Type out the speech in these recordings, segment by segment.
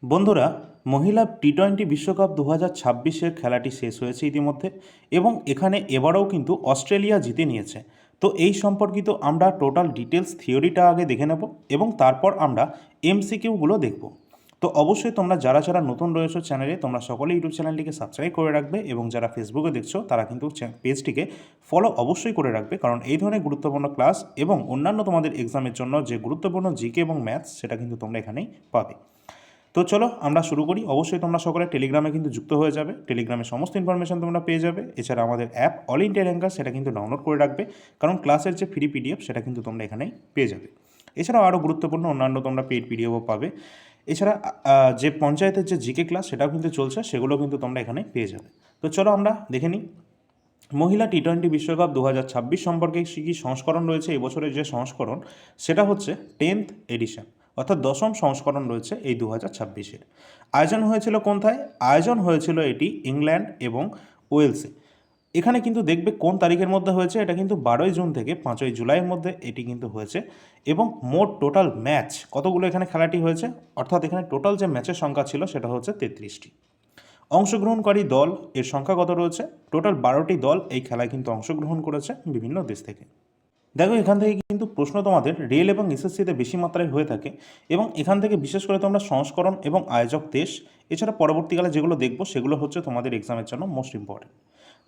বন্ধুরা, মহিলা টি-20 বিশ্বকাপ 2026-এর খেলাটি শেষ হয়েছে ইতিমধ্যে এবং এখানে এবারেও কিন্তু অস্ট্রেলিয়া জিতে নিয়েছে। তো এই সম্পর্কিত আমরা টোটাল ডিটেলস থিওরিটা আগে দেখে নেব এবং তারপর আমরা এমসিকিউগুলো দেখব। তো অবশ্যই তোমরা যারা যারা নতুন রয়েছো চ্যানেলে, তোমরা সকলে ইউটিউব চ্যানেলটিকে সাবস্ক্রাইব করে রাখবে এবং যারা ফেসবুকে দেখছো তারা কিন্তু পেজটিকে ফলো অবশ্যই করে রাখবে, কারণ এই ধরনের গুরুত্বপূর্ণ ক্লাস এবং অন্যান্য তোমাদের এক্সামের জন্য যে গুরুত্বপূর্ণ জিকে এবং ম্যাথস সেটা কিন্তু তোমরা এখানেই পাবে। তো চলো আমরা শুরু করি। অবশ্যই তোমরা সকলে টেলিগ্রামে কিন্তু যুক্ত হয়ে যাবে, টেলিগ্রামে সমস্ত ইনফরমেশন তোমরা পেয়ে যাবে। এছাড়া আমাদের অ্যাপ অল ইন্ডিয়া র্যাঙ্কার সেটা কিন্তু ডাউনলোড করে রাখবে, কারণ ক্লাসের যে ফ্রি পিডিএফ সেটা কিন্তু তোমরা এখানেই পেয়ে যাবে। এছাড়াও আরও গুরুত্বপূর্ণ অন্যান্য তোমরা পেইড পিডিএফও পাবে। এছাড়া যে পঞ্চায়েতের যে জিকে ক্লাস সেটাও কিন্তু চলছে, সেগুলো কিন্তু তোমরা এখানে পেয়ে যাবে। তো চলো আমরা দেখে নিই মহিলা টি-20 বিশ্বকাপ 2026 সম্পর্কে কী সংস্করণ রয়েছে। এই বছরের যে সংস্করণ সেটা হচ্ছে 10th এডিশন, অর্থাৎ 10ম সংস্করণ রয়েছে এই 2026-এর। আয়োজন হয়েছিল কোথায়? আয়োজন হয়েছিল এটি ইংল্যান্ড এবং ওয়েলসে। এখানে কিন্তু দেখবে কোন তারিখের মধ্যে হয়েছে, এটা কিন্তু 12ই জুন থেকে 5ই জুলাইয়ের মধ্যে এটি কিন্তু হয়েছে। এবং মোট টোটাল ম্যাচ কতগুলো এখানে খেলাটি হয়েছে, অর্থাৎ এখানে টোটাল যে ম্যাচের সংখ্যা ছিল সেটা হচ্ছে 33টি। অংশগ্রহণকারী দল এর সংখ্যা কত রয়েছে? টোটাল 12টি দল এই খেলায় কিন্তু অংশগ্রহণ করেছে বিভিন্ন দেশ থেকে। দেখো, এখান থেকে কিন্তু প্রশ্ন তোমাদের রেল এবং এসএসসিতে বেশি মাত্রায় হয়ে থাকে এবং এখান থেকে বিশেষ করে তোমরা সংস্করণ এবং আয়োজক দেশ, এছাড়া পরবর্তীকালে যেগুলো দেখবো সেগুলো হচ্ছে তোমাদের এক্সামের জন্য মোস্ট ইম্পর্টেন্ট।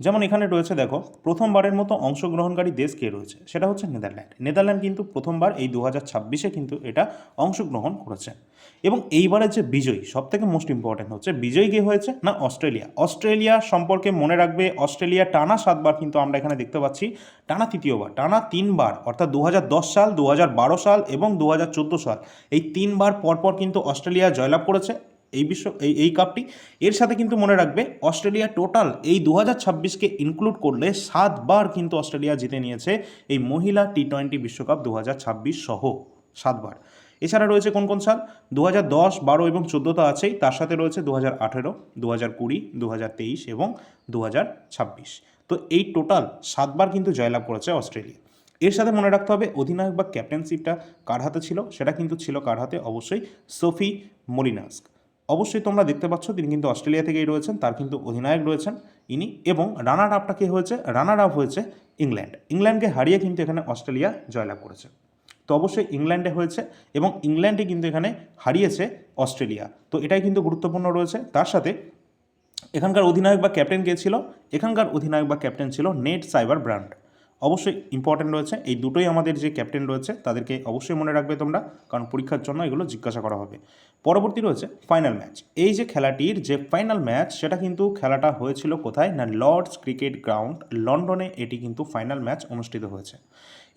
যেমন এখানে রয়েছে, দেখো প্রথমবারের মতো অংশগ্রহণকারী দেশ কে রয়েছে, সেটা হচ্ছে নেদারল্যান্ড। নেদারল্যান্ড কিন্তু প্রথমবার এই 2026-এ কিন্তু এটা অংশগ্রহণ করেছে। এবং এইবারের যে বিজয়ী, সব থেকে মোস্ট ইম্পর্টেন্ট হচ্ছে বিজয়ী কে হয়েছে না অস্ট্রেলিয়া। অস্ট্রেলিয়া সম্পর্কে মনে রাখবে, অস্ট্রেলিয়া টানা 7বার কিন্তু আমরা এখানে দেখতে পাচ্ছি, টানা তৃতীয়বার, টানা 3বার, অর্থাৎ 2010 সাল, 2012 সাল এবং 2014 সাল, এই 3বার পরপর কিন্তু অস্ট্রেলিয়া জয়লাভ করেছে এই কাপটি। এর সাথে কিন্তু মনে রাখবে অস্ট্রেলিয়া টোটাল এই 2026-কে ইনক্লুড করলে 7বার কিন্তু অস্ট্রেলিয়া জিতে নিয়েছে এই মহিলা টি-20 বিশ্বকাপ 2026 সহ 7বার। এছাড়া রয়েছে কোন কোন সাল? 2010, 12 এবং 14 তো আছেই, তার সাথে রয়েছে 2018, 2020, 2023 এবং 2026। তো এই টোটাল 7বার কিন্তু জয়লাভ করেছে অস্ট্রেলিয়া। এর সাথে মনে রাখতে হবে অধিনায়ক বা ক্যাপ্টেনশিপটা কার হাতে ছিল, সেটা কিন্তু ছিল কার হাতে? অবশ্যই সোফি মলিনাস্ক। অবশ্যই তোমরা দেখতে পাচ্ছ তিনি কিন্তু অস্ট্রেলিয়া থেকেই রয়েছেন, তার কিন্তু অধিনায়ক রয়েছেন ইনি। এবং রানার আপটা কে হয়েছে? রানার আপ হয়েছে ইংল্যান্ড। ইংল্যান্ডকে হারিয়ে কিন্তু এখানে অস্ট্রেলিয়া জয়লাভ করেছে। তো অবশ্যই ইংল্যান্ডে হয়েছে এবং ইংল্যান্ডে কিন্তু এখানে হারিয়েছে অস্ট্রেলিয়া। তো এটাই কিন্তু গুরুত্বপূর্ণ রয়েছে। তার সাথে এখানকার অধিনায়ক বা ক্যাপ্টেন কে ছিল? এখানকার অধিনায়ক বা ক্যাপ্টেন ছিল নেট সাইবার ব্রান্ড। অবশ্যই ইম্পর্টেন্ট রয়েছে, এই দুটোই আমাদের যে ক্যাপ্টেন রয়েছে তাদেরকে অবশ্যই মনে রাখবে তোমরা, কারণ পরীক্ষার জন্য এগুলো জিজ্ঞাসা করা হবে। পরবর্তী রয়েছে ফাইনাল ম্যাচ। এই যে খেলাটির যে ফাইনাল ম্যাচ সেটা কিন্তু খেলাটা হয়েছিল কোথায় না লর্ডস ক্রিকেট গ্রাউন্ড, লন্ডনে এটি কিন্তু ফাইনাল ম্যাচ অনুষ্ঠিত হয়েছে।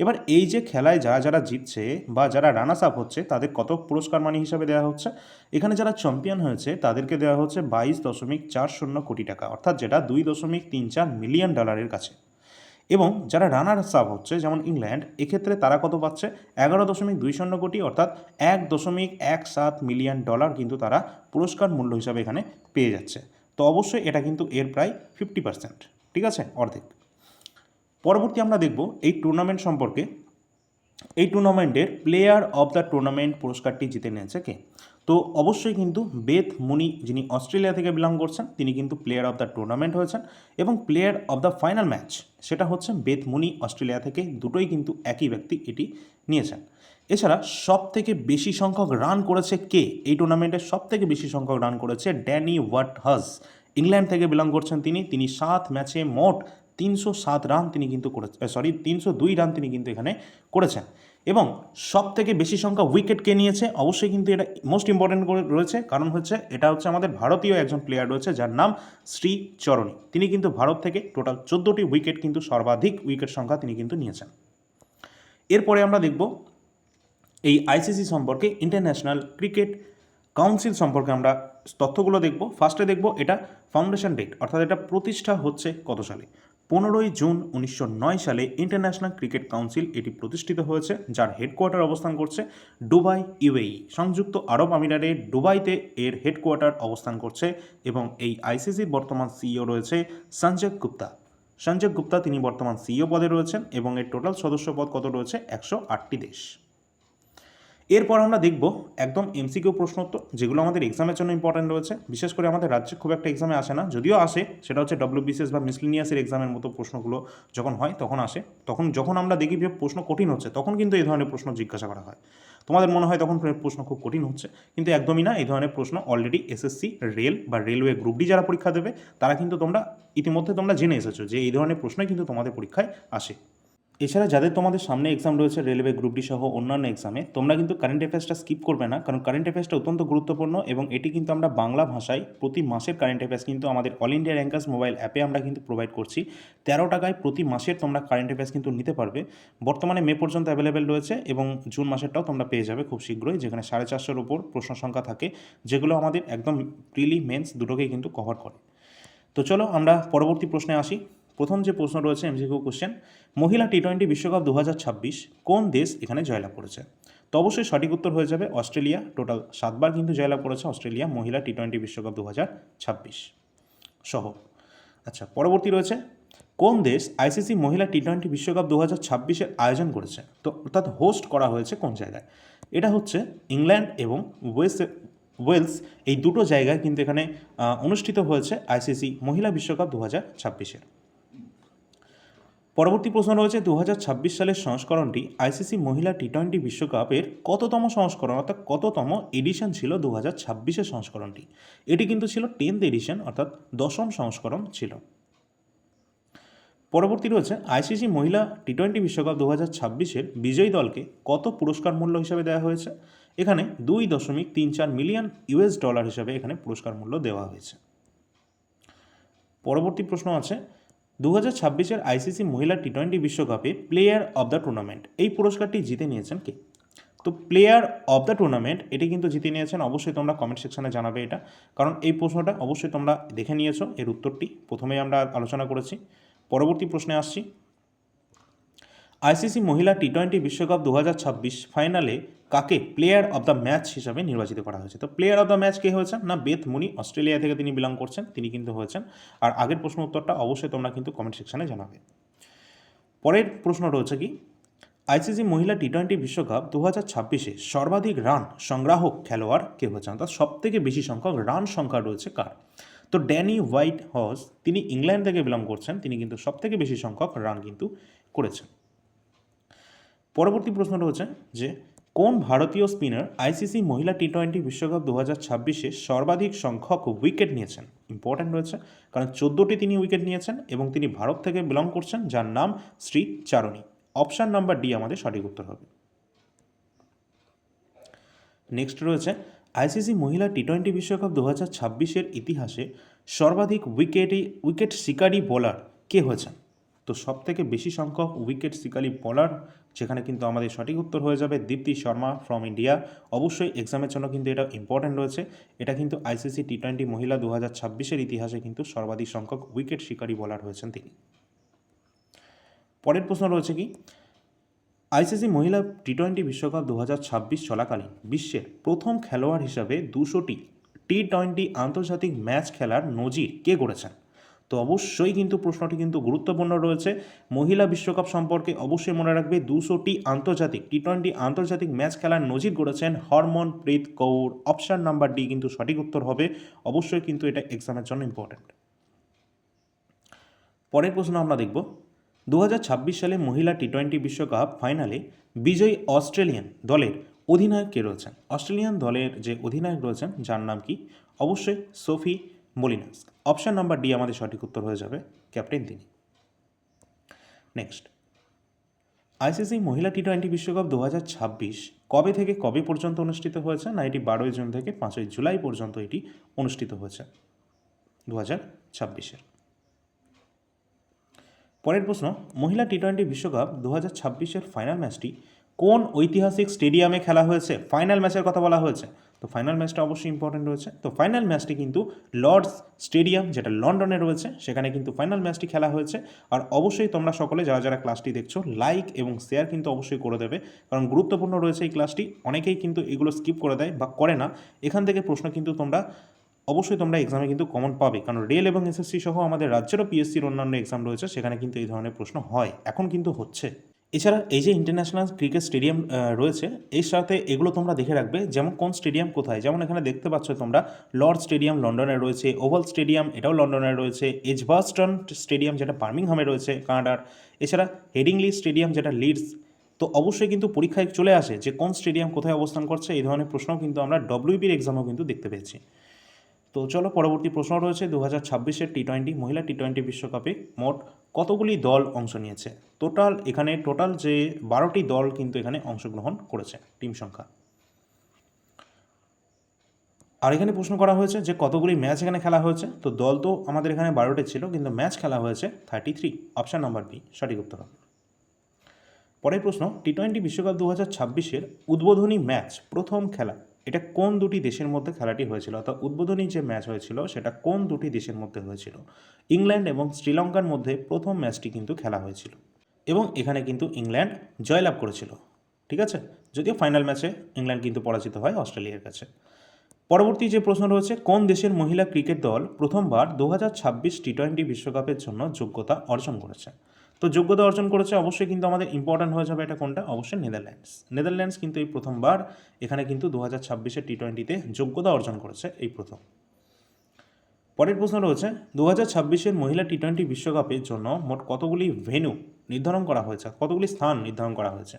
এবার এই যে খেলায় যারা যারা জিতছে বা যারা রানার্স আপ হচ্ছে তাদের কত পুরস্কার মানি হিসাবে দেওয়া হচ্ছে? এখানে যারা চ্যাম্পিয়ন হয়েছে তাদেরকে দেওয়া হচ্ছে 22.40 কোটি টাকা, অর্থাৎ যেটা $2.34 মিলিয়ন কাছে। এবং যারা রানার্স আপ হচ্ছে যেমন ইংল্যান্ড, এক্ষেত্রে তারা কত পাচ্ছে? 11.20 কোটি, অর্থাৎ $1.17 মিলিয়ন কিন্তু তারা পুরস্কার মূল্য হিসাবে এখানে পেয়ে যাচ্ছে। তো অবশ্যই এটা কিন্তু এর প্রায় 50%, ঠিক আছে, অর্ধেক। পরবর্তী আমরা দেখব এই টুর্নামেন্ট সম্পর্কে। এই টুর্নামেন্টের প্লেয়ার অফ দ্য টুর্নামেন্ট পুরস্কারটি জিতে নিয়েছে কে? তো অবশ্যই কিন্তু বেথ মুনি, যিনি অস্ট্রেলিয়া থেকে বিলং করছেন, তিনি কিন্তু প্লেয়ার অফ দ্য টুর্নামেন্ট হয়েছেন। এবং player of the final match সেটা হচ্ছে বেথ মুনি অস্ট্রেলিয়া থেকে, দুটোই কিন্তু একই ব্যক্তি এটি নিয়েছেন। এছাড়া সব থেকে বেশি সংখ্যক রান করেছে কে? এই টুর্নামেন্টে সব থেকে বেশি সংখ্যক রান করেছে ড্যানি ওয়াটহাজ, ইংল্যান্ড থেকে বিলং করছেন তিনি 7 ম্যাচে মোট 307 রান তিনি কিন্তু 302 রান তিনি কিন্তু এখানে করেছেন। এবং সব থেকে বেশি সংখ্যা উইকেট কে নিয়েছে? অবশ্যই কিন্তু এটা মোস্ট ইম্পর্টেন্ট করে রয়েছে, কারণ হচ্ছে এটা হচ্ছে আমাদের ভারতীয় একজন প্লেয়ার রয়েছে যার নাম শ্রী চরণী। তিনি কিন্তু ভারত থেকে টোটাল 14টি উইকেট, কিন্তু সর্বাধিক উইকেট সংখ্যা তিনি কিন্তু নিয়েছেন। এরপরে আমরা দেখব এই আইসিসি সম্পর্কে, ইন্টারন্যাশনাল ক্রিকেট কাউন্সিল সম্পর্কে আমরা তথ্যগুলো দেখব। ফার্স্টে দেখব এটা ফাউন্ডেশন ডেট, অর্থাৎ এটা প্রতিষ্ঠা হচ্ছে কত সালে? 15ই জুন 1909 সালে ইন্টারন্যাশনাল ক্রিকেট কাউন্সিল এটি প্রতিষ্ঠিত হয়েছে, যার হেডকোয়ার্টার অবস্থান করছে দুবাই, ইউএই, সংযুক্ত আরব আমিরাতের দুবাইতে এর হেডকোয়ার্টার অবস্থান করছে। এবং এই আইসিসির বর্তমান সিইও রয়েছে সঞ্জয় গুপ্তা। সঞ্জয় গুপ্তা তিনি বর্তমান সিইও পদে রয়েছেন এবং এর টোটাল সদস্য পদ কত রয়েছে? 108টি দেশ। এরপর আমরা দেখব একদম এমসিকিউ প্রশ্ন উত্তর, যেগুলো আমাদের এক্সামের জন্য ইম্পর্টেন্ট রয়েছে। বিশেষ করে আমাদের রাজ্যে খুব একটা এক্সামে আসে না, যদিও আসে, সেটা হচ্ছে ডব্লিউবিসিএস বা মিসলিনিয়াসের এক্সামের মতো প্রশ্নগুলো যখন হয় তখন আসে। তখন যখন আমরা দেখি যে প্রশ্ন কঠিন হচ্ছে, তখন কিন্তু এই ধরনের প্রশ্ন জিজ্ঞাসা করা হয়। তোমাদের মনে হয় তখন প্রশ্ন খুব কঠিন হচ্ছে, কিন্তু একদমই না। এই ধরনের প্রশ্ন অলরেডি এসএসসি, রেল বা রেলওয়ে গ্রুপ ডি যারা পরীক্ষা দেবে তারা কিন্তু ইতিমধ্যে তোমরা জেনে এসেছো যে এই ধরনের প্রশ্নই কিন্তু তোমাদের পরীক্ষায় আসে। এছাড়া যাদের তোমাদের সামনে এক্সাম রয়েছে রেলওয়ে গ্রুপ ডি সহ অন্যান্য এক্সামে, তোমরা কিন্তু কারেন্ট অ্যাফেয়ার্সটা স্কিপ করবে না, কারণ কারেন্ট অ্যাফেয়ার্সটা অত্যন্ত গুরুত্বপূর্ণ এবং এটি কিন্তু আমরা বাংলা ভাষায় প্রতি মাসের কারেন্ট অ্যাফেয়ার্স কিন্তু আমাদের অল ইন্ডিয়া র্যাঙ্কার্স মোবাইল অ্যাপে আমরা কিন্তু প্রোভাইড করছি। 13 টাকায় প্রতি মাসের তোমরা কারেন্ট অ্যাফেয়ার্স কিন্তু নিতে পারবে। বর্তমানে মে পর্যন্ত অ্যাভেলেবেল রয়েছে এবং জুন মাসেরটাও তোমরা পেয়ে যাবে খুব শীঘ্রই, যেখানে 450-এর উপর প্রশ্ন সংখ্যা থাকে, যেগুলো আমাদের একদম প্রিলি মেন্স দুটোকেই কিন্তু কভার করে। তো চলো আমরা পরবর্তী প্রশ্নে আসি। প্রথম যে প্রশ্ন রয়েছে এমসিকিউ কোশ্চেন, মহিলা টি-20 বিশ্বকাপ 2026 কোন দেশ এখানে জয়লাভ করেছে? তো অবশ্যই সঠিক উত্তর হয়ে যাবে অস্ট্রেলিয়া। টোটাল 7বার কিন্তু জয়লাভ করেছে অস্ট্রেলিয়া মহিলা টি-20 বিশ্বকাপ 2026 সহ। আচ্ছা, পরবর্তী রয়েছে কোন দেশ আইসিসি মহিলা টি-20 বিশ্বকাপ 2026-এর আয়োজন করেছে? তো অর্থাৎ হোস্ট করা হয়েছে কোন জায়গায়? এটা হচ্ছে ইংল্যান্ড এবং ওয়েলস, এই দুটো জায়গায় কিন্তু এখানে অনুষ্ঠিত হয়েছে আইসিসি মহিলা বিশ্বকাপ 2026-এর। পরবর্তী প্রশ্ন রয়েছে 2026 সালের সংস্করণটি আইসিসি মহিলা টি-20 বিশ্বকাপের কততম সংস্করণ, অর্থাৎ কততম এডিশন ছিল 2026-এর সংস্করণটি? এটি কিন্তু ছিল 10th এডিশন, অর্থাৎ 10ম সংস্করণ ছিল। পরবর্তী রয়েছে আইসিসি মহিলা টি-20 বিশ্বকাপ 2026-এর বিজয়ী দলকে কত পুরস্কার মূল্য হিসাবে দেওয়া হয়েছে? এখানে $2.34 মিলিয়ন হিসাবে এখানে পুরস্কার মূল্য দেওয়া হয়েছে। পরবর্তী প্রশ্ন আছে 2026-এর আইসিসি মহিলা টি-20 বিশ্বকাপে প্লেয়ার অব দ্য টুর্নামেন্ট এই পুরস্কারটি জিতে নিয়েছেন কে? তো প্লেয়ার অব দ্য টুর্নামেন্ট এটি কিন্তু জিতে নিয়েছেন, অবশ্যই তোমরা কমেন্ট সেকশনে জানাবে এটা, কারণ এই প্রশ্নটা অবশ্যই তোমরা দেখে নিয়েছো, এর উত্তরটি প্রথমেই আমরা আলোচনা করেছি। পরবর্তী প্রশ্নে আসছি, আইসিসি মহিলা টি-20 বিশ্বকাপ 2026 ফাইনালে কাকে প্লেয়ার অব দ্য ম্যাচ হিসাবে নির্বাচিত করা হয়েছে? তো প্লেয়ার অব দ্য ম্যাচ কে হয়েছেন? না, বেথ মুনি, অস্ট্রেলিয়া থেকে তিনি বিলং করছেন, তিনি কিন্তু হয়েছেন। আর আগের প্রশ্ন উত্তরটা অবশ্যই তোমরা কিন্তু কমেন্ট সেকশনে জানাবে। পরের প্রশ্ন রয়েছে কি, আইসিসি মহিলা টি-20 বিশ্বকাপ 2026-এ সর্বাধিক রান সংগ্রাহক খেলোয়াড় কে হয়েছেন? অর্থাৎ সবথেকে বেশি সংখ্যক রান সংখ্যা রয়েছে কার? তো ড্যানি হোয়াইট হস, তিনি ইংল্যান্ড থেকে বিলং করছেন, তিনি কিন্তু সবথেকে বেশি সংখ্যক রান কিন্তু করেছেন। পরবর্তী প্রশ্ন রয়েছে যে কোন ভারতীয় স্পিনার আইসিসি মহিলা টি-20 বিশ্বকাপ 2026-এ সর্বাধিক সংখ্যক উইকেট নিয়েছেন? ইম্পর্ট্যান্ট রয়েছে, কারণ 14টি তিনি উইকেট নিয়েছেন এবং তিনি ভারত থেকে বিলং করছেন, যার নাম শ্রী চারণী। অপশান নাম্বার ডি আমাদের সঠিক উত্তর হবে। নেক্সট রয়েছে আইসিসি মহিলা টি-20 বিশ্বকাপ 2026-এর ইতিহাসে সর্বাধিক উইকেট শিকারী বোলার কে হয়েছেন? তো সব থেকে বেশি সংখ্যক উইকেট শিকারী বোলার, যেখানে কিন্তু আমাদের সঠিক উত্তর হয়ে যাবে দীপ্তি শর্মা ফ্রম ইন্ডিয়া। অবশ্যই এক্সামের জন্য কিন্তু এটা ইম্পর্ট্যান্ট রয়েছে। এটা কিন্তু আইসিসি টি-20 মহিলা 2026-এর ইতিহাসে কিন্তু সর্বাধিক সংখ্যক উইকেট শিকারী বোলার হয়েছেন তিনি। পরের প্রশ্ন রয়েছে কি, আইসিসি মহিলা টি-20 বিশ্বকাপ 2026 চলাকালীন বিশ্বের প্রথম খেলোয়াড় হিসাবে 200টি টি-20 আন্তর্জাতিক ম্যাচ খেলার নজির কে গড়েছেন? তো অবশ্যই কিন্তু প্রশ্নটি কিন্তু গুরুত্বপূর্ণ রয়েছে। মহিলা বিশ্বকাপ সম্পর্কে অবশ্যই মনে রাখবে, 200টি টি-20 আন্তর্জাতিক ম্যাচ খেলার নজির গড়েছেন Harmanpreet Kaur. Option number D কিন্তু সঠিক উত্তর হবে। অবশ্যই কিন্তু এটা এক্সামের জন্য ইম্পর্ট্যান্ট। পরের প্রশ্ন আমরা দেখব 2026 সালে মহিলা টি-20 বিশ্বকাপ ফাইনালে বিজয়ী অস্ট্রেলিয়ান দলের অধিনায়ক কে রয়েছেন? অস্ট্রেলিয়ান দলের যে অধিনায়ক রয়েছেন, যার নাম কি? অবশ্যই সোফি মলিনাস। অপশান নাম্বার ডি আমাদের সঠিক উত্তর হয়ে যাবে, ক্যাপ্টেন তিনি। নেক্সট, আইসিসি মহিলা টি-20 বিশ্বকাপ 2026 কবে থেকে কবে পর্যন্ত অনুষ্ঠিত হয়েছে? না, এটি 12ই জুন থেকে 5ই জুলাই পর্যন্ত এটি অনুষ্ঠিত হয়েছে 2026-এর। পরের প্রশ্ন, মহিলা টি-20 বিশ্বকাপ 2026-এর ফাইনাল ম্যাচটি কোন ঐতিহাসিক স্টেডিয়ামে খেলা হয়েছে? ফাইনাল ম্যাচের কথা বলা হয়েছে, তো ফাইনাল ম্যাচটা অবশ্যই ইম্পর্টেন্ট রয়েছে। তো ফাইনাল ম্যাচটি কিন্তু লর্ডস স্টেডিয়াম, যেটা লন্ডনে রয়েছে, সেখানে কিন্তু ফাইনাল ম্যাচটি খেলা হয়েছে। আর অবশ্যই তোমরা সকলে যারা যারা ক্লাসটি দেখছো, লাইক এবং শেয়ার কিন্তু অবশ্যই করে দেবে, কারণ গুরুত্বপূর্ণ রয়েছে এই ক্লাসটি। অনেকেই কিন্তু এগুলো স্কিপ করে দেয় বা করে না। এখান থেকে প্রশ্ন কিন্তু অবশ্যই তোমরা এক্সামে কিন্তু কমন পাবে, কারণ রেল এবং এসএসসি সহ আমাদের রাজ্যেরও পিএসসির অন্যান্য এক্সাম রয়েছে, সেখানে কিন্তু এই ধরনের প্রশ্ন হয়, এখন কিন্তু হচ্ছে। এছাড়া এই যে ইন্টারন্যাশনাল ক্রিকেট স্টেডিয়াম রয়েছে, এর সাথে এগুলো তোমরা দেখে রাখবে, যেমন কোন স্টেডিয়াম কোথায়। যেমন এখানে দেখতে পাচ্ছ তোমরা লর্ড স্টেডিয়াম লন্ডনে রয়েছে, ওভাল স্টেডিয়াম এটাও লন্ডনে রয়েছে, এজবাস্টন স্টেডিয়াম যেটা বার্মিংহামে রয়েছে কানাডার, এছাড়া হেডিংলি স্টেডিয়াম যেটা লিডস। তো অবশ্যই কিন্তু পরীক্ষায় চলে আসে যে কোন স্টেডিয়াম কোথায় অবস্থান করছে, এই ধরনের প্রশ্নও কিন্তু আমরা ডব্লিউবির এক্সামেও কিন্তু দেখতে পেয়েছি। তো চলো পরবর্তী প্রশ্ন রয়েছে 2026-এর টি-20 মহিলা টি-20 বিশ্বকাপে মোট কতগুলি দল অংশ নিয়েছে। টোটাল যে 12টি দল কিন্তু এখানে অংশগ্রহণ করেছে, টিম সংখ্যা। আর এখানে প্রশ্ন করা হয়েছে যে কতগুলি ম্যাচ এখানে খেলা হয়েছে। তো দল তো আমাদের এখানে 12টি ছিল, কিন্তু ম্যাচ খেলা হয়েছে 33। অপশান নাম্বার বি সঠিক উত্তর হবে। পরের প্রশ্ন, টি-20 বিশ্বকাপ 2026-এর উদ্বোধনী ম্যাচ প্রথম খেলা এটা কোন দুটি দেশের মধ্যে খেলাটি হয়েছিল, অর্থাৎ উদ্বোধনী যে ম্যাচ হয়েছিল সেটা কোন দুটি দেশের মধ্যে হয়েছিল। ইংল্যান্ড এবং শ্রীলঙ্কার মধ্যে প্রথম ম্যাচটি কিন্তু খেলা হয়েছিল এবং এখানে কিন্তু ইংল্যান্ড জয়লাভ করেছিল। ঠিক আছে, যদিও ফাইনাল ম্যাচে ইংল্যান্ড কিন্তু পরাজিত হয় অস্ট্রেলিয়ার কাছে। পরবর্তী যে প্রশ্ন রয়েছে, কোন দেশের মহিলা ক্রিকেট দল প্রথমবার 2026 টি-20 বিশ্বকাপের জন্য যোগ্যতা অর্জন করেছে। তো যোগ্যতা অর্জন করেছে অবশ্যই কিন্তু আমাদের ইম্পর্ট্যান্ট হয়ে যাবে এটা কোনটা, অবশ্যই নেদারল্যান্ডস কিন্তু এই প্রথমবার এখানে কিন্তু 2026-এর টি-20-তে যোগ্যতা অর্জন করেছে এই প্রথম। পরের প্রশ্ন রয়েছে, 2026-এর মহিলা টি-20 বিশ্বকাপের জন্য মোট কতগুলি ভেন্যু নির্ধারণ করা হয়েছে, কতগুলি স্থান নির্ধারণ করা হয়েছে।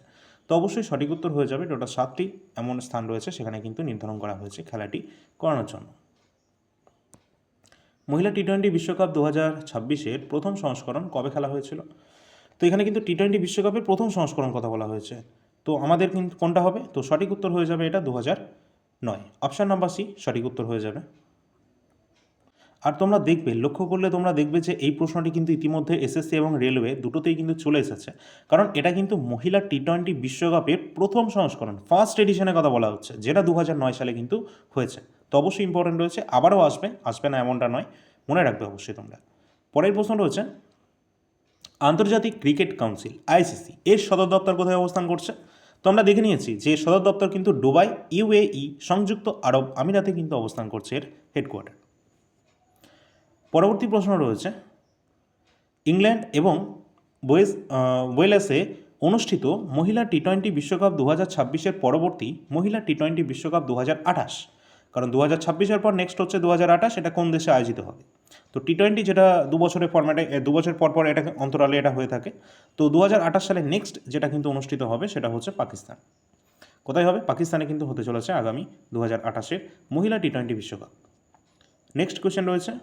তো অবশ্যই সঠিক উত্তর হয়ে যাবে, টোটাল 7টি এমন স্থান রয়েছে সেখানে কিন্তু নির্ধারণ করা হয়েছে খেলাটি করানোর জন্য। মহিলা টি-20 বিশ্বকাপ 2026-এর প্রথম সংস্করণ কবে খেলা হয়েছিল। তো এখানে কিন্তু টি-20 বিশ্বকাপের প্রথম সংস্করণ কথা বলা হয়েছে। তো আমাদের কিন্তু কোনটা হবে, তো সঠিক উত্তর হয়ে যাবে এটা 2009। অপশান নাম্বার সি সঠিক উত্তর হয়ে যাবে। আর তোমরা দেখবে, লক্ষ্য করলে তোমরা দেখবে যে এই প্রশ্নটি কিন্তু ইতিমধ্যে এসএসসি এবং রেলওয়ে দুটোতেই কিন্তু চলে এসেছে, কারণ এটা কিন্তু মহিলা টি-20 বিশ্বকাপের প্রথম সংস্করণ ফার্স্ট এডিশনের কথা বলা হচ্ছে, যেটা 2009 সালে কিন্তু হয়েছে। তো অবশ্যই ইম্পর্টেন্ট রয়েছে, আবারও আসবে না এমনটা নয়, মনে রাখবে অবশ্যই তোমরা। পরের প্রশ্ন রয়েছে, আন্তর্জাতিক ক্রিকেট কাউন্সিল আইসিসি এর সদর দপ্তর কোথায় অবস্থান করছে। তো আমরা দেখে নিয়েছি যে সদর দপ্তর কিন্তু দুবাই, ইউএই সংযুক্ত আরব আমিরাতে কিন্তু অবস্থান করছে এর হেডকোয়ার্টার। পরবর্তী প্রশ্ন রয়েছে, ইংল্যান্ড এবং ওয়েলসে অনুষ্ঠিত মহিলা টি-20 বিশ্বকাপ 2026-এর পরবর্তী মহিলা টি-20 বিশ্বকাপ 2028, কারণ 2026-এর পর নেক্সট হচ্ছে 2028, এটা কোন দেশে আয়োজিত হবে। তো টি-20 যেটা 2 বছরের ফরম্যাটে 2 বছর পর পর এটা অন্তরালে এটা হয়ে থাকে। তো 2028 সালে নেক্সট যেটা কিন্তু অনুষ্ঠিত হবে সেটা হচ্ছে পাকিস্তান। কোথায় হবে, পাকিস্তানে কিন্তু হতে চলেছে আগামী 2028-এর মহিলা টি-20 বিশ্বকাপ। নেক্সট কোয়েশ্চেন রয়েছে,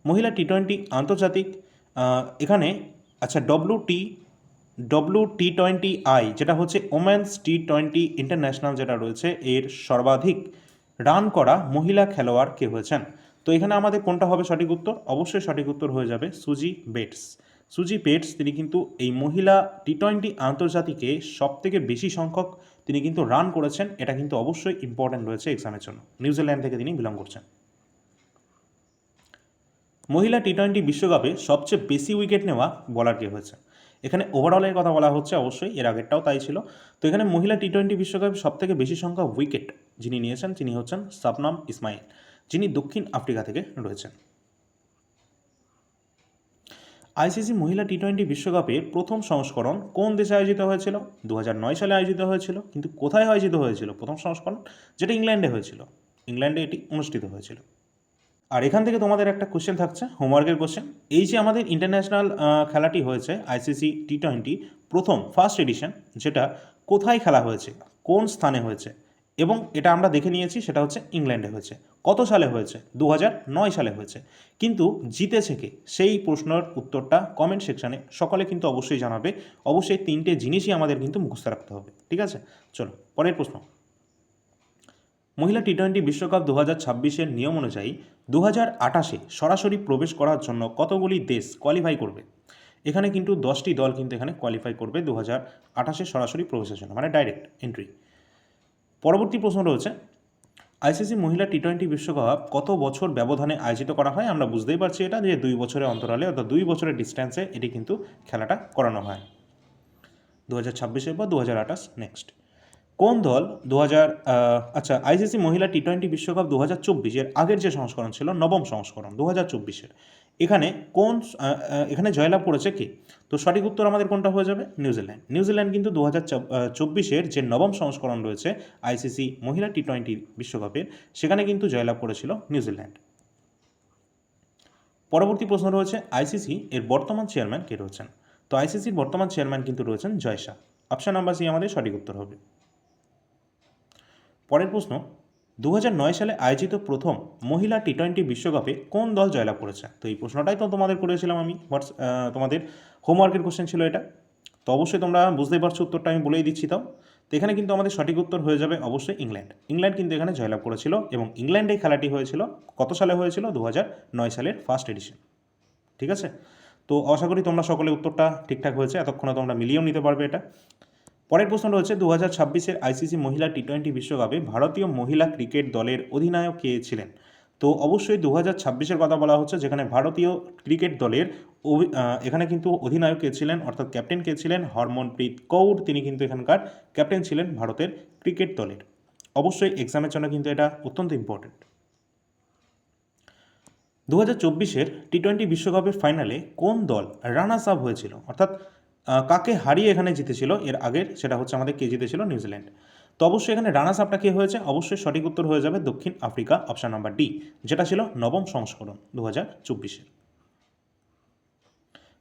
মহিলা টি-20 আন্তর্জাতিক এখানে আচ্ছা WT20I যেটা হচ্ছে ওমেন্স টি-20 ইন্টারন্যাশনাল যেটা রয়েছে, এর সর্বাধিক রান করা মহিলা খেলোয়াড় কে হয়েছেন। তো এখানে আমাদের কোনটা হবে সঠিক উত্তর, অবশ্যই সঠিক উত্তর হয়ে যাবে সুজি বেটস। তিনি কিন্তু এই মহিলা টি-20 আন্তর্জাতিকে সবথেকে বেশি সংখ্যক তিনি কিন্তু রান করেছেন, এটা কিন্তু অবশ্যই ইম্পর্ট্যান্ট রয়েছে এক্সামের জন্য। নিউজিল্যান্ড থেকে তিনি বিলং করছেন। মহিলা টি-20 বিশ্বকাপে সবচেয়ে বেশি উইকেট নেওয়া বলার কে হয়েছে। এখানে ওভারঅলের কথা বলা হচ্ছে, অবশ্যই এর আগেরটাও তাই ছিল। তো এখানে মহিলা টি-20 বিশ্বকাপে সবথেকে বেশি সংখ্যা উইকেট যিনি নিয়েছেন তিনি হচ্ছেন শাবনাম ইসমাইল, যিনি দক্ষিণ আফ্রিকা থেকে রয়েছেন। আইসিসি মহিলা টি-20 বিশ্বকাপের প্রথম সংস্করণ কোন দেশে আয়োজিত হয়েছিল। 2009 সালে আয়োজিত হয়েছিল, কিন্তু কোথায় আয়োজিত হয়েছিল প্রথম সংস্করণ, যেটা ইংল্যান্ডে হয়েছিল। ইংল্যান্ডে এটি অনুষ্ঠিত হয়েছিল। আর এখান থেকে তোমাদের একটা কোশ্চেন থাকছে, হোমওয়ার্কের কোশ্চেন। এই যে আমাদের ইন্টারন্যাশনাল খেলাটি হয়েছে আইসিসি টি-20 ফার্স্ট এডিশন, যেটা কোথায় খেলা হয়েছে, কোন স্থানে হয়েছে, এবং এটা আমরা দেখে নিয়েছি সেটা হচ্ছে ইংল্যান্ডে হয়েছে। কত সালে হয়েছে, 2009 সালে হয়েছে। কিন্তু জিতেছে কে, সেই প্রশ্নের উত্তরটা কমেন্ট সেকশানে সকলে কিন্তু অবশ্যই জানাবে। অবশ্যই 3টে জিনিসই আমাদের কিন্তু মুখস্থ রাখতে হবে, ঠিক আছে। চলো পরের প্রশ্ন, মহিলা টি-20 বিশ্বকাপ 2026-এর নিয়ম অনুযায়ী 2028-এ সরাসরি প্রবেশ করার জন্য কতগুলি দেশ কোয়ালিফাই করবে। এখানে কিন্তু 10টি দল কিন্তু এখানে কোয়ালিফাই করবে 2028-এ সরাসরি প্রবেশের জন্য, মানে ডাইরেক্ট এন্ট্রি। পরবর্তী প্রশ্ন রয়েছে, আইসিসি মহিলা টি-20 বিশ্বকাপ কত বছর ব্যবধানে আয়োজিত করা হয়। আমরা বুঝতেই পারছি এটা যে 2 বছরের অন্তরালে, অর্থাৎ 2 বছরের ডিস্ট্যান্সে এটি কিন্তু খেলাটা করানো হয়। 2026-এর পর 2028 নেক্সট। কোন দল আইসিসি মহিলা টি-20 বিশ্বকাপ 2024-এর আগের যে সংস্করণ ছিল, নবম সংস্করণ 2024-এর, এখানে এখানে জয়লাভ করেছে কে? তো সঠিক উত্তর আমাদের কোনটা হয়ে যাবে? নিউজিল্যান্ড। নিউজিল্যান্ড কিন্তু 2024 যে নবম সংস্করণ রয়েছে আইসিসি মহিলা টি-20 বিশ্বকাপের, সেখানে কিন্তু জয়লাভ করেছিল নিউজিল্যান্ড। পরবর্তী প্রশ্ন রয়েছে আইসিসি এর বর্তমান চেয়ারম্যান কে রয়েছেন? তো আইসিসির বর্তমান চেয়ারম্যান কিন্তু রয়েছেন জয় শাহ। অপশন নাম্বার সি আমাদের সঠিক উত্তর হবে। পরের প্রশ্ন, 2009 সালে আয়োজিত প্রথম মহিলা টি-20 বিশ্বকাপে কোন দল জয়লাভ করেছে? তো এই প্রশ্নটাই তো তোমাদের করেছিলাম আমি, তোমাদের হোমওয়ার্কের কোশ্চেন ছিল এটা। তো অবশ্যই তোমরা বুঝতেই পারছো উত্তরটা আমি বলেই দিচ্ছি। তাও তো এখানে কিন্তু আমাদের সঠিক উত্তর হয়ে যাবে অবশ্যই ইংল্যান্ড। ইংল্যান্ড কিন্তু এখানে জয়লাভ করেছিল এবং ইংল্যান্ডে খেলাটি হয়েছিল কত সালে হয়েছিল? 2009 সালের ফার্স্ট এডিশন। ঠিক আছে, তো আশা করি তোমরা সকলে উত্তরটা ঠিকঠাক হয়েছে, এতক্ষণে তোমরা মিলিয়েও নিতে পারবে এটা। পরের প্রশ্ন রয়েছে 2026 আইসিসি মহিলা টি-20 বিশ্বকাপে ভারতীয় মহিলা ক্রিকেট দলের অধিনায়ক কে ছিলেন? তো অবশ্যই 2026 কথা বলা হচ্ছে, যেখানে ভারতীয় ক্রিকেট দলের এখানে কিন্তু অধিনায়ক কে ছিলেন, অর্থাৎ ক্যাপ্টেন কে ছিলেন? হরমনপ্রীত কৌর, তিনি কিন্তু এখানকার ক্যাপ্টেন ছিলেন ভারতের ক্রিকেট দলের। অবশ্যই এক্সামের জন্য কিন্তু এটা অত্যন্ত ইম্পর্টেন্ট। 2024 টি-20 বিশ্বকাপের ফাইনালে কোন দল রানার্স আপ হয়েছিল, অর্থাৎ কাকে হারিয়ে এখানে জিতেছিল এর আগের? সেটা হচ্ছে আমাদের কে জিতেছিল? নিউজিল্যান্ড। তো অবশ্যই এখানে রানার্স আপটা কে হয়েছে? অবশ্যই সঠিক উত্তর হয়ে যাবে দক্ষিণ আফ্রিকা, অপশন নাম্বার ডি, যেটা ছিল নবম সংস্করণ 2024।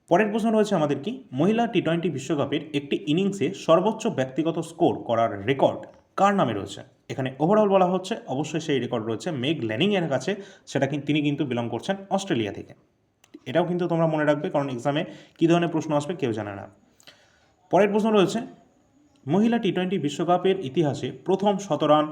পরের প্রশ্ন রয়েছে আমাদের কি, মহিলা টি-20 বিশ্বকাপের একটি ইনিংসে সর্বোচ্চ ব্যক্তিগত স্কোর করার রেকর্ড কার নামে রয়েছে? এখানে ওভারঅল বলা হচ্ছে, অবশ্যই সেই রেকর্ড রয়েছে মেগ ল্যানিংয়ের কাছে। তিনি কিন্তু বিলং করছেন অস্ট্রেলিয়া থেকে। এটাও কিন্তু তোমরা মনে রাখবে, কারণ এক্সামে কী ধরনের প্রশ্ন আসবে কেউ জানে না। পরের প্রশ্ন রয়েছে, মহিলা টি-20 বিশ্বকাপের ইতিহাসে প্রথম শতরান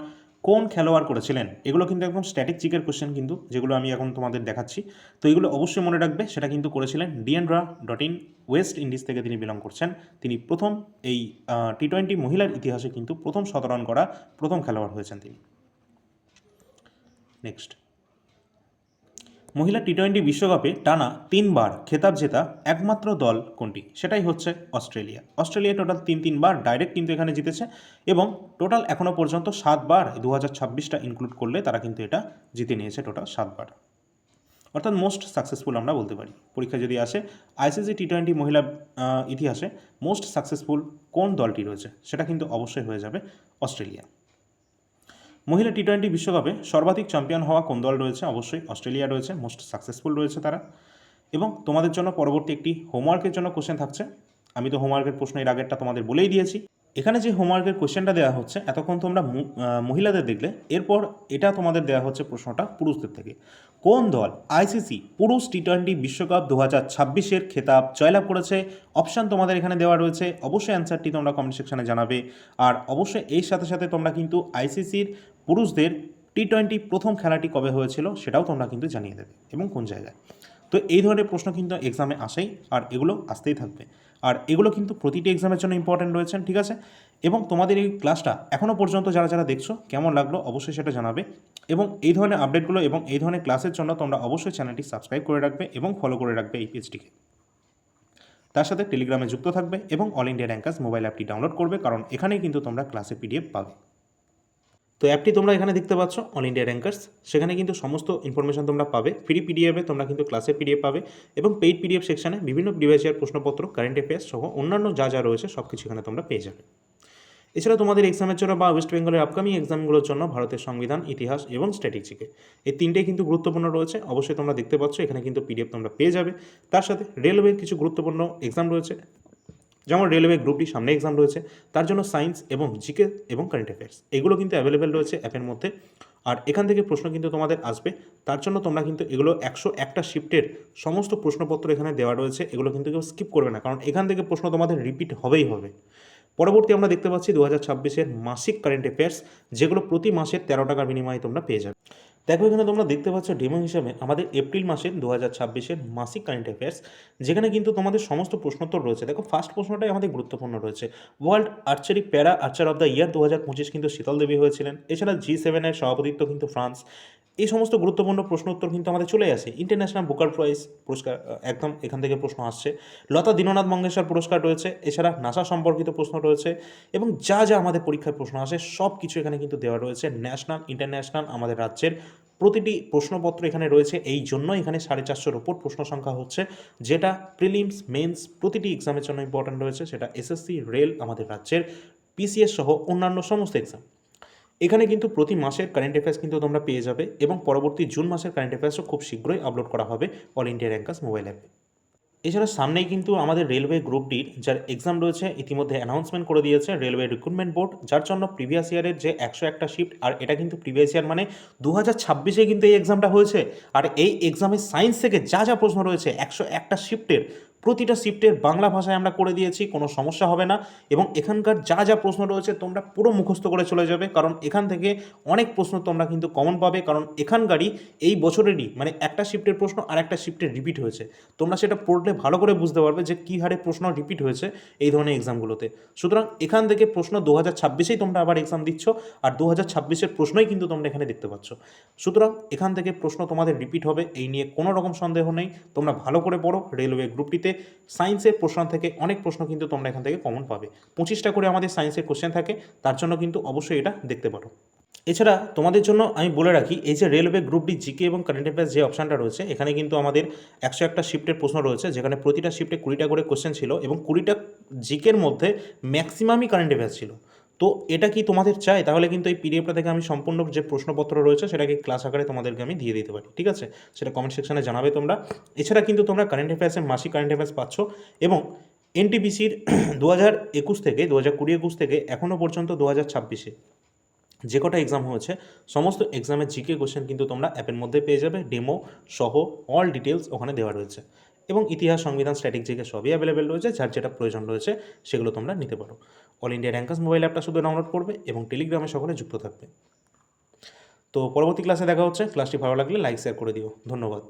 কোন খেলোয়াড় করেছিলেন? এগুলো কিন্তু একদম স্ট্যাটিক জিকের কোশ্চেন কিন্তু, যেগুলো আমি এখন তোমাদের দেখাচ্ছি। তো এগুলো অবশ্যই মনে রাখবে, সেটা কিন্তু করেছিলেন ডিএন্ড্রা ডটিন, ওয়েস্ট ইন্ডিজ থেকে তিনি বিলং করছেন। তিনি প্রথম এই টি-20 মহিলার ইতিহাসে কিন্তু প্রথম শতরান করা প্রথম খেলোয়াড় হয়েছেন তিনি। নেক্সট, মহিলা টি-20 বিশ্বকাপে টানা 3বার খেতাব জেতা একমাত্র দল কোনটি? সেটাই হচ্ছে অস্ট্রেলিয়া। অস্ট্রেলিয়া টোটাল তিনবার ডাইরেক্ট কিন্তু এখানে জিতেছে, এবং টোটাল এখনও পর্যন্ত 7বার, 2026টা ইনক্লুড করলে তারা কিন্তু এটা জিতে নিয়েছে টোটাল 7বার, অর্থাৎ মোস্ট সাকসেসফুল আমরা বলতে পারি। পরীক্ষা যদি আসে আইসিসি টি-20 মহিলা ইতিহাসে মোস্ট সাকসেসফুল কোন দলটি রয়েছে, সেটা কিন্তু অবশ্যই হয়ে যাবে অস্ট্রেলিয়া। মহিলা টি-20 বিশ্বকাপে সর্বাধিক চ্যাম্পিয়ন হওয়া কোন দল রয়েছে? অবশ্যই অস্ট্রেলিয়া রয়েছে, মোস্ট সাকসেসফুল রয়েছে তারা। এবং তোমাদের জন্য পরবর্তী একটি হোমওয়ার্কের জন্য কোশ্চেন থাকছে। আমি তো হোমওয়ার্কের প্রশ্ন এর আগেরটা তোমাদের বলেই দিয়েছি। এখানে যে হোমওয়ার্কের কোশ্চেনটা দেওয়া হচ্ছে, এতক্ষণ তোমরা মহিলাদের দেখলে, এরপর এটা তোমাদের দেওয়া হচ্ছে প্রশ্নটা পুরুষদের থেকে। কোন দল আইসিসি পুরুষ টি-20 বিশ্বকাপ 2026 খেতাব জয়লাভ করেছে? অপশান তোমাদের এখানে দেওয়া রয়েছে, অবশ্যই অ্যান্সারটি তোমরা কমেন্ট সেকশনে জানাবে। আর অবশ্যই এর সাথে সাথে তোমরা কিন্তু আইসিসির পুরুষদের টি-20 প্রথম খেলাটি কবে হয়েছিল সেটাও তোমরা কিন্তু জানিয়ে দেবে, এবং কোন জায়গায়। তো এই ধরনের প্রশ্ন কিন্তু এক্সামে আসেই, আর এগুলো আসতেই থাকবে। আর এগুলো কিন্তু প্রতিটি এক্সামের জন্য ইম্পর্টেন্ট রয়েছেন, ঠিক আছে? এবং তোমাদের এই ক্লাসটা এখনও পর্যন্ত যারা যারা দেখছো কেমন লাগলো অবশ্যই সেটা জানাবে। এবং এই ধরনের আপডেটগুলো এবং এই ধরনের ক্লাসের জন্য তোমরা অবশ্যই চ্যানেলটি সাবস্ক্রাইব করে রাখবে এবং ফলো করে রাখবে এই পেজটিকে। তার সাথে টেলিগ্রামে যুক্ত থাকবে এবং অল ইন্ডিয়া র্যাঙ্কার্স মোবাইল অ্যাপটি ডাউনলোড করবে, কারণ এখানেই কিন্তু তোমরা ক্লাসে পিডিএফ পাবে। তো অ্যাপটি তোমরা এখানে দেখতে পাচ্ছ অল ইন্ডিয়া র্যাঙ্কার্স, সেখানে কিন্তু সমস্ত ইনফরমেশন তোমরা পাবে। ফ্রি পিডিএফে তোমরা কিন্তু ক্লাসের পিডিএফ পাবে, এবং পেইড পিডিএফ সেকশনে বিভিন্ন প্রিভিয়াস ইয়ার প্রশ্নপত্র, কারেন্ট অ্যাফেয়ার্স সহ অন্যান্য যা যা রয়েছে সব কিছু এখানে তোমরা পেয়ে যাবে। এছাড়া তোমাদের এক্সামের জন্য বা ওয়েস্ট বেঙ্গলের আপকামিং এক্সামগুলোর জন্য ভারতের সংবিধান, ইতিহাস এবং স্ট্র্যাটেজিকে, এই তিনটেই কিন্তু গুরুত্বপূর্ণ রয়েছে। অবশ্যই তোমরা দেখতে পাচ্ছ এখানে কিন্তু পিডিএফ তোমরা পেয়ে যাবে। তার সাথে রেলওয়ের কিছু গুরুত্বপূর্ণ এক্সাম রয়েছে, যেমন রেলওয়ে গ্রুপ ডি সামনে এক্সাম রয়েছে, তার জন্য সায়েন্স এবং জিকে এবং কারেন্ট অ্যাফেয়ার্স এগুলো কিন্তু অ্যাভেলেবেল রয়েছে অ্যাপের মধ্যে। আর এখান থেকে প্রশ্ন কিন্তু তোমাদের আসবে, তার জন্য তোমরা কিন্তু এগুলো 101টা শিফটের সমস্ত প্রশ্নপত্র এখানে দেওয়া রয়েছে, এগুলো কিন্তু কেউ স্কিপ করবে না, কারণ এখান থেকে প্রশ্ন তোমাদের রিপিট হবেই হবে। পরবর্তী আমরা দেখতে পাচ্ছি 2026 মাসিক কারেন্ট অ্যাফেয়ার্স, যেগুলো প্রতি মাসের 13 টাকার বিনিময়ে তোমরা পেয়ে যাবে। দেখো এখানে তোমরা দেখতে পাচ্ছ ডেমো হিসাবে আমাদের এপ্রিল মাসের 2026 মাসিক কারেন্ট অ্যাফেয়ার্স, যেখানে কিন্তু তোমাদের সমস্ত প্রশ্নোত্তর রয়েছে। দেখো ফার্স্ট প্রশ্নটাই আমাদের গুরুত্বপূর্ণ রয়েছে, ওয়ার্ল্ড আর্চারি প্যারা আর্চার অফ দ্য ইয়ার 2025 কিন্তু শীতল দেবী হয়েছিলেন। এছাড়া G7 সভাপতিত্ব কিন্তু ফ্রান্স। এই সমস্ত গুরুত্বপূর্ণ প্রশ্ন উত্তর কিন্তু আমাদের চলে আসে। ইন্টারন্যাশনাল বুকার প্রাইজ পুরস্কার একদম এখান থেকে প্রশ্ন আসছে। লতা দীননাথ মঙ্গেশকর পুরস্কার রয়েছে, এছাড়া নাসা সম্পর্কিত প্রশ্ন রয়েছে, এবং যা যা আমাদের পরীক্ষায় প্রশ্ন আসে সব কিছু এখানে কিন্তু দেওয়া রয়েছে। ন্যাশনাল, ইন্টারন্যাশনাল, আমাদের রাজ্যের প্রতিটি প্রশ্নপত্র এখানে রয়েছে, এই জন্য এখানে 450-এর ওপর প্রশ্ন সংখ্যা হচ্ছে, যেটা প্রিলিমস মেন্স প্রতিটি এক্সামের জন্য ইম্পর্ট্যান্ট রয়েছে, সেটা এসএসসি, রেল, আমাদের রাজ্যের পিসিএস সহ অন্যান্য সমস্ত এক্সাম। এখানে কিন্তু প্রতি মাসের কারেন্ট অ্যাফেয়ার্স কিন্তু তোমরা পেয়ে যাবে, এবং পরবর্তী জুন মাসের কারেন্ট অ্যাফেয়ার্সও খুব শীঘ্রই আপলোড করা হবে অল ইন্ডিয়া র্যাঙ্কার্স মোবাইল অ্যাপে। এছাড়া সামনেই কিন্তু আমাদের রেলওয়ে গ্রুপ ডির যার এক্সাম রয়েছে ইতিমধ্যে অ্যানাউন্সমেন্ট করে দিয়েছে রেলওয়ে রিক্রুটমেন্ট বোর্ড, যার জন্য প্রিভিয়াস ইয়ারের যে 101টা শিফট, আর এটা কিন্তু প্রিভিয়াস ইয়ার মানে 2026-এ কিন্তু এই এক্সামটা হয়েছে, আর এই এক্সামে সায়েন্স থেকে যা যা প্রশ্ন রয়েছে 101টা শিফটের প্রতিটা শিফটের বাংলা ভাষায় আমরা করে দিয়েছি, কোনো সমস্যা হবে না। এবং এখানকার যা যা প্রশ্ন রয়েছে তোমরা পুরো মুখস্থ করে চলে যাবে, কারণ এখান থেকে অনেক প্রশ্ন তোমরা কিন্তু কমন পাবে, কারণ এখানকারই এই বছরেরই মানে একটা শিফটের প্রশ্ন আর একটা শিফটের রিপিট হয়েছে। তোমরা সেটা পড়লে ভালো করে বুঝতে পারবে যে কী হারে প্রশ্ন রিপিট হয়েছে এই ধরনের এক্সামগুলোতে। সুতরাং এখান থেকে প্রশ্ন 2026-এই তোমরা আবার এক্সাম দিচ্ছ, আর 2026-এর প্রশ্নই কিন্তু তোমরা এখানে দেখতে পাচ্ছ। সুতরাং এখান থেকে প্রশ্ন তোমাদের রিপিট হবে, এই নিয়ে কোনো রকম সন্দেহ নেই। তোমরা ভালো করে পড়ো রেলওয়ে গ্রুপটিতে। সায়েন্সের প্রশ্ন থেকে অনেক প্রশ্ন কিন্তু তোমরা এখান থেকে কমন পাবে। 25টা করে আমাদের সায়েন্সের কোশ্চেন থাকে, তার জন্য কিন্তু অবশ্যই এটা দেখতে পারো। এছাড়া তোমাদের জন্য আমি বলে রাখি, এই যে রেলওয়ে গ্রুপ ডি জিকে এবং কারেন্ট অ্যাফেয়ার্স যে অপশানটা রয়েছে, এখানে কিন্তু আমাদের 101টা শিফটের প্রশ্ন রয়েছে, যেখানে প্রতিটা শিফটে 20টা করে কোশ্চেন ছিল, এবং 20টা জিকের মধ্যে ম্যাক্সিমামই কারেন্ট অ্যাফেয়ার্স ছিল। তো এটা কি তোমাদের চাই? তাহলে কিন্তু এই পিডিএফটা থেকে আমি সম্পূর্ণ যে প্রশ্নপত্র রয়েছে সেটাকে ক্লাস আকারে তোমাদেরকে আমি দিয়ে দিতে পারি, ঠিক আছে? সেটা কমেন্ট সেকশনে জানাবে তোমরা। এছাড়া কিন্তু তোমরা কারেন্ট অ্যাফেয়ার্সের মাসিক কারেন্ট অ্যাফেয়ার্স পাচ্ছ, এবং এনটিপিসির 2021 থেকে 2020-21 থেকে এখনও পর্যন্ত 2026-এ যে কটা এক্সাম হয়েছে সমস্ত এক্সামের জিকে কোশ্চেন কিন্তু তোমরা অ্যাপের মধ্যে পেয়ে যাবে, ডেমো সহ অল ডিটেলস ওখানে দেওয়া রয়েছে, এবং ইতিহাস, সংবিধান, স্ট্যাটিক জিকে সবই অ্যাভেলেবেল রয়েছে। যার যেটা প্রয়োজন রয়েছে সেগুলো তোমরা নিতে পারো। অল ইন্ডিয়া র্যাঙ্কার্স মোবাইল অ্যাপটা শুধু ডাউনলোড করবে এবং টেলিগ্রামে সকলে যুক্ত থাকবে। তো পরবর্তী ক্লাসে দেখা হচ্ছে। ক্লাসটি ভালো লাগলে লাইক শেয়ার করে দিও। ধন্যবাদ।